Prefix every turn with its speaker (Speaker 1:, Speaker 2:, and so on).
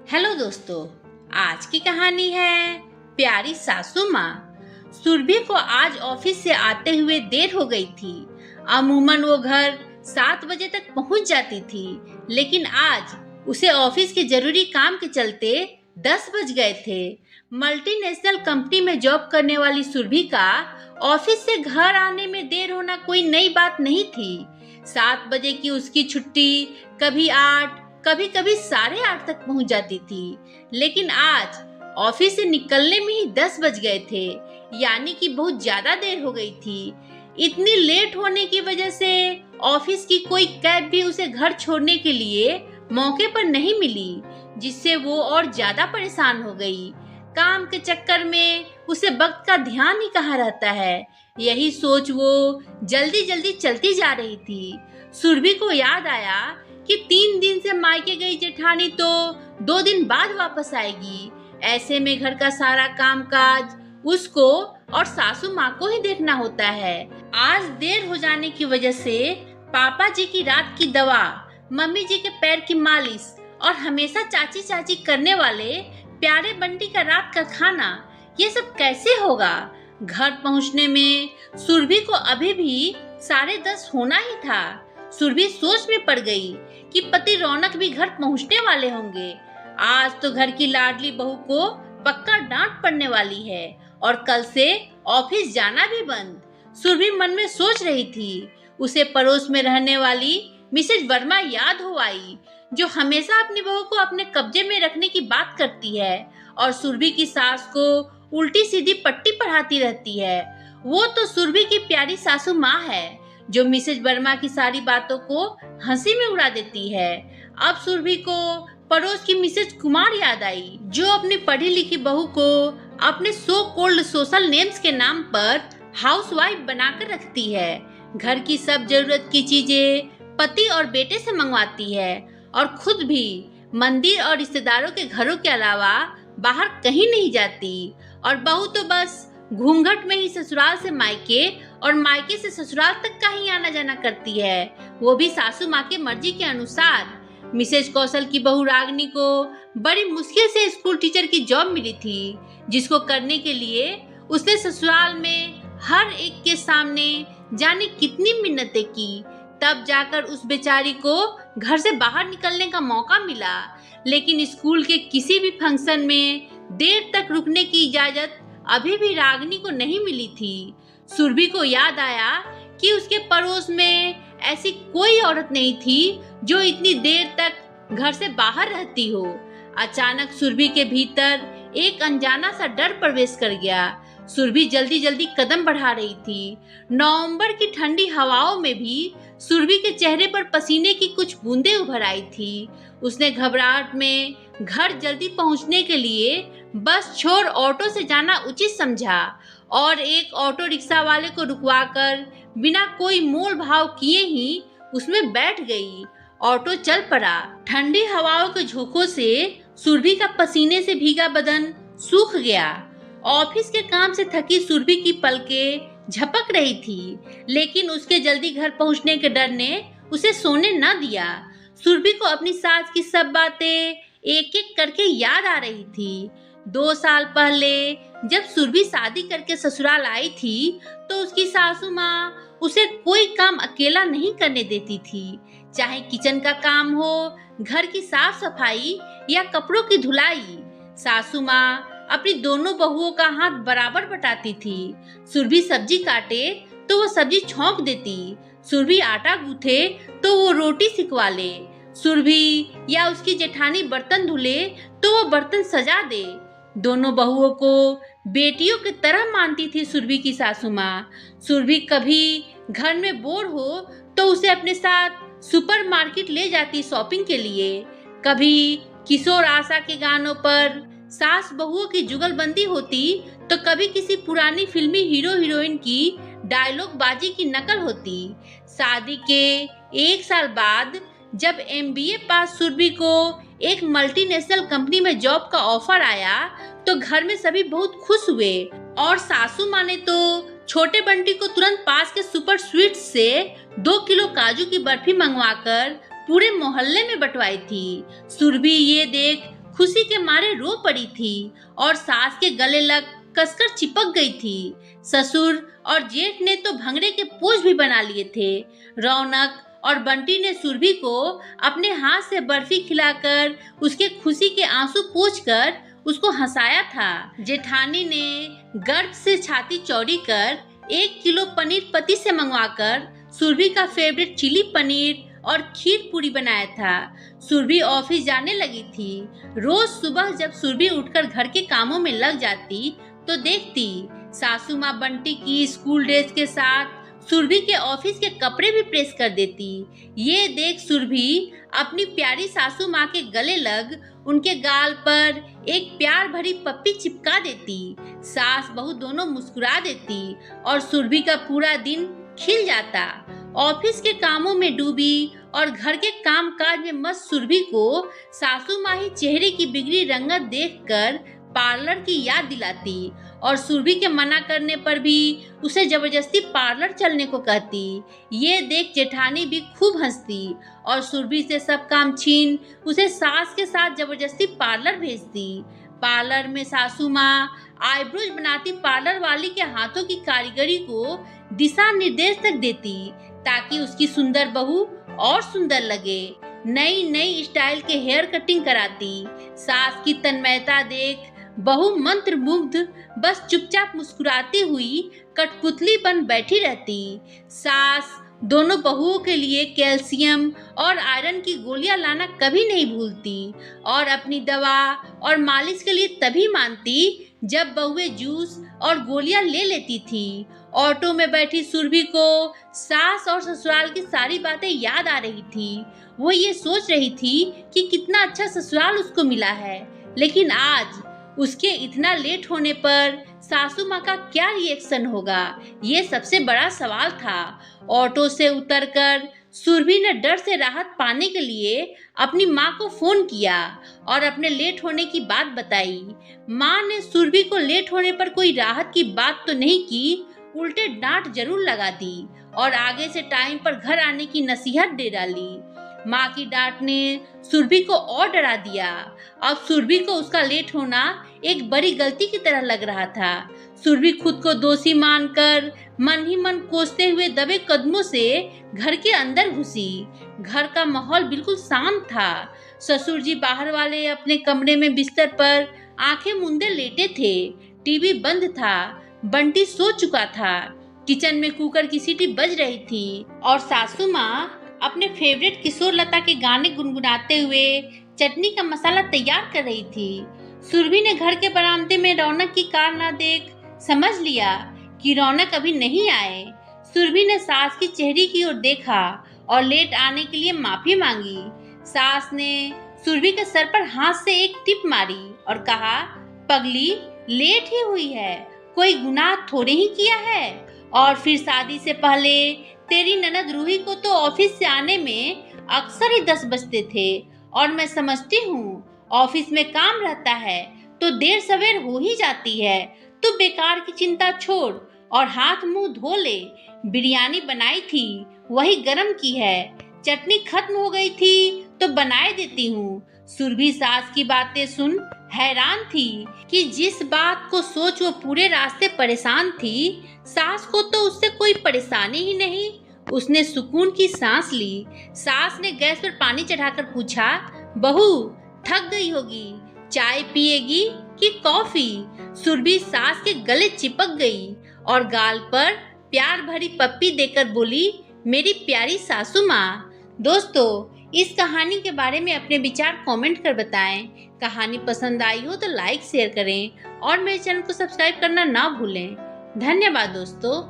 Speaker 1: Hello दोस्तों, आज की कहानी है प्यारी सासू माँ। सुरभि को आज ऑफिस से आते हुए देर हो गई थी। अमूमन वो घर 7 बजे तक पहुंच जाती थी, लेकिन आज उसे ऑफिस के जरूरी काम के चलते 10 बज गए थे। मल्टीनेशनल कंपनी में जॉब करने वाली सुरभि का ऑफिस से घर आने में देर होना कोई नई बात नहीं थी। 7 बजे की उसकी छुट्टी कभी 8, कभी कभी 8:30 तक पहुंच जाती थी, लेकिन आज ऑफिस से निकलने में ही 10 बज गए थे, यानी कि बहुत ज्यादा देर हो गई थी। इतनी लेट होने की वजह से ऑफिस की कोई कैब भी उसे घर छोड़ने के लिए मौके पर नहीं मिली, जिससे वो और ज्यादा परेशान हो गई। काम के चक्कर में उसे वक्त का ध्यान ही कहाँ रहता है, यही सोच वो जल्दी जल्दी चलती जा रही थी। सुरभि को याद आया कि 3 दिन से मायके गई जेठानी तो 2 दिन बाद वापस आएगी। ऐसे में घर का सारा कामकाज उसको और सासू माँ को ही देखना होता है। आज देर हो जाने की वजह से पापा जी की रात की दवा, मम्मी जी के पैर की मालिश और हमेशा चाची चाची करने वाले प्यारे बंटी का रात का खाना, ये सब कैसे होगा। घर पहुँचने में सुरभि को अभी भी 10:30 होना ही था। सुरभि सोच में पड़ गई कि पति रौनक भी घर पहुंचने वाले होंगे। आज तो घर की लाडली बहू को पक्का डांट पड़ने वाली है और कल से ऑफिस जाना भी बंद। सुरभि मन में सोच रही थी। उसे पड़ोस में रहने वाली मिसेज वर्मा याद हो आई, जो हमेशा अपनी बहू को अपने कब्जे में रखने की बात करती है और सुरभि की सास को उल्टी सीधी पट्टी पढ़ाती रहती है। वो तो सुरभि की प्यारी सासू माँ है, जो मिसेज वर्मा की सारी बातों को हंसी में उड़ा देती है। अब सुरभि को पड़ोस की मिसेज कुमार याद आई, जो अपनी पढ़ी लिखी बहू को अपने सो कॉल्ड सोशल नेम्स के नाम पर हाउसवाइफ बनाकर रखती है। घर की सब जरूरत की चीजें पति और बेटे से मंगवाती है और खुद भी मंदिर और रिश्तेदारों के घरों के अलावा बाहर कहीं नहीं जाती। और बहू तो बस घूंघट में ही ससुराल से मायके और मायके से ससुराल तक का ही आना जाना करती है, वो भी सासू माँ के मर्जी के अनुसार। मिसेज कौशल की बहू रागनी को बड़ी मुश्किल से स्कूल टीचर की जॉब मिली थी, जिसको करने के लिए उसने ससुराल में हर एक के सामने जाने कितनी मिन्नतें की, तब जाकर उस बेचारी को घर से बाहर निकलने का मौका मिला। लेकिन स्कूल के किसी भी फंक्शन में देर तक रुकने की इजाजत अभी भी रागनी को नहीं मिली थी। सुरभि को याद आया कि उसके पड़ोस में ऐसी कोई औरत नहीं थी जो इतनी देर तक घर से बाहर रहती हो। अचानक सुरभि के भीतर एक अनजाना सा डर प्रवेश कर गया। सुरभि जल्दी जल्दी कदम बढ़ा रही थी। नवंबर की ठंडी हवाओं में भी सुरभि के चेहरे पर पसीने की कुछ बूंदें उभर आई थी। उसने घबराहट में घर जल्दी पहुंचने के लिए बस छोड़ ऑटो से जाना उचित समझा और एक ऑटो रिक्शा वाले को रुकवाकर बिना कोई मोल भाव किए ही उसमें बैठ गई। ऑटो चल पड़ा। ठंडी हवाओं के झोंकों से सुरभि का पसीने से भीगा बदन सूख गया। ऑफिस के काम से थकी सुरभि की पलकें झपक रही थी, लेकिन उसके जल्दी घर पहुंचने के डर ने उसे सोने न दिया। सुरभि को अपनी सास की सब बातें एक एक करके याद आ रही थी। 2 साल पहले जब सुरभि शादी करके ससुराल आई थी, तो उसकी सासू माँ उसे कोई काम अकेला नहीं करने देती थी, चाहे किचन का काम हो, घर की साफ सफाई या कपड़ों की धुलाई। सासू माँ अपनी दोनों बहुओं का हाथ बराबर बटाती थी। सुरभि सब्जी काटे तो वो सब्जी छौंक देती, सुरभि आटा गूंथे तो वो रोटी सिकवा ले, सुरभि या उसकी जेठानी बर्तन धुले तो वो बर्तन सजा दे। दोनों बहुओं को बेटियों की तरह मानती थी सुरभि की सासू माँ। सुरभि कभी घर में बोर हो तो उसे अपने साथ सुपरमार्केट ले जाती शॉपिंग के लिए। कभी किशोर आशा के गानों पर सास बहुओं की जुगलबंदी होती, तो कभी किसी पुरानी फिल्मी हीरो हीरोइन की डायलॉग बाजी की नकल होती। शादी के 1 साल बाद जब MBA पास सुरभि को एक मल्टीनेशनल कंपनी में जॉब का ऑफर आया, तो घर में सभी बहुत खुश हुए और सासू माँ ने तो छोटे बंटी को तुरंत पास के सुपर स्वीट्स से 2 किलो काजू की बर्फी मंगवाकर पूरे मोहल्ले में बंटवाई थी। सुरभि ये देख खुशी के मारे रो पड़ी थी और सास के गले लग कसकर चिपक गई थी। ससुर और जेठ ने तो भंगड़े के पोज भी बना लिए थे। रौनक और बंटी ने सुरभि को अपने हाथ से बर्फी खिलाकर उसके खुशी के आंसू पोंछकर उसको हंसाया था। जेठानी ने गर्व से छाती चौड़ी कर 1 किलो पनीर पति से मंगवाकर सुरभि का फेवरेट चिली पनीर और खीर पूरी बनाया था। सुरभि ऑफिस जाने लगी थी। रोज सुबह जब सुरभि उठकर घर के कामों में लग जाती तो देखती सासू माँ बंटी की स्कूल ड्रेस के साथ सुरभि के ऑफिस के कपड़े भी प्रेस कर देती। ये देख सुरभि अपनी प्यारी सासू माँ के गले लग उनके गाल पर एक प्यार भरी पप्पी चिपका देती। सास बहू दोनों मुस्कुरा देती और सुरभि का पूरा दिन खिल जाता। ऑफिस के कामों में डूबी और घर के काम काज में मस्त सुरभि को सासू माँ ही चेहरे की बिगड़ी रंगत देखकर पार्लर की याद दिलाती और सुरभि के मना करने पर भी उसे जबरदस्ती पार्लर चलने को कहती। ये देख जेठानी भी खूब हंसती और सुरभि से सब काम छीन उसे सास के साथ जबरदस्ती पार्लर भेजती। पार्लर में सासू माँ आईब्रोज बनाती पार्लर वाली के हाथों की कारीगरी को दिशा निर्देश तक देती ताकि उसकी सुंदर बहू और सुंदर लगे। नई नई स्टाइल के हेयर कटिंग कराती। सास की तन्मयता देख बहू मंत्र मुग्ध बस चुपचाप मुस्कुराती हुई कठपुतली बन बैठी रहती। सास दोनों बहुओं के लिए कैल्शियम और आयरन की गोलियां लाना कभी नहीं भूलती और अपनी दवा और मालिश के लिए तभी मानती जब बहुएं जूस और गोलियां ले लेती थी। ऑटो में बैठी सुरभि को सास और ससुराल की सारी बातें याद आ रही थी। वो ये सोच रही थी कि कितना अच्छा ससुराल उसको मिला है, लेकिन आज उसके इतना लेट होने पर सासू माँ का क्या रिएक्शन होगा, ये सबसे बड़ा सवाल था। ऑटो से उतरकर सुरभि ने डर से राहत पाने के लिए अपनी माँ को फोन किया और अपने लेट होने की बात बताई। माँ ने सुरभि को लेट होने पर कोई राहत की बात तो नहीं की, उल्टे डांट जरूर लगा दी और आगे से टाइम पर घर आने की नसीहत दे डाली। माँ की डांट ने सुरभि को और डरा दिया। अब सुरभि को उसका लेट होना एक बड़ी गलती की तरह लग रहा था। सुरभि खुद को दोषी मानकर मन ही मन कोसते हुए दबे कदमों से घर के अंदर घुसी। घर का माहौल बिल्कुल शांत था। ससुर जी बाहर वाले अपने कमरे में बिस्तर पर आंखें मूंदे लेटे थे। टीवी बंद था। बंटी सो चुका था। किचन में कुकर की सीटी बज रही थी और सासू माँ अपने फेवरेट किशोर लता के गाने गुनगुनाते हुए चटनी का मसाला तैयार कर रही थी। सुरभि ने घर के बरामदे में रौनक की कार न देख समझ लिया कि रौनक अभी नहीं आए। सुरभि ने सास की चेहरे की ओर देखा और लेट आने के लिए माफी मांगी। सास ने सुरभि के सर पर हाथ से एक टिप मारी और कहा, पगली लेट ही हुई है, कोई गुनाह थोड़े ही किया है। और फिर शादी से पहले तेरी ननद रूही को तो ऑफिस से आने में अक्सर ही 10 बजते थे और मैं समझती हूँ ऑफिस में काम रहता है तो देर सवेर हो ही जाती है। तो बेकार की चिंता छोड़ और हाथ मुंह धो ले। बिरयानी बनाई थी वही गरम की है, चटनी खत्म हो गई थी तो बनाए देती हूँ। सुरभि सास की बातें सुन हैरान थी कि जिस बात को सोच वो पूरे रास्ते परेशान थी, सास को तो उससे कोई परेशानी ही नहीं। उसने सुकून की सांस ली। सास ने गैस पर पानी चढ़ाकर पूछा, बहू थक गई होगी, चाय पिएगी कि कॉफी? सुरभि सास के गले चिपक गई और गाल पर प्यार भरी पप्पी देकर बोली, मेरी प्यारी सासू माँ। दोस्तों, इस कहानी के बारे में अपने विचार कमेंट कर बताएं। कहानी पसंद आई हो तो लाइक शेयर करें और मेरे चैनल को सब्सक्राइब करना ना भूलें। धन्यवाद दोस्तों।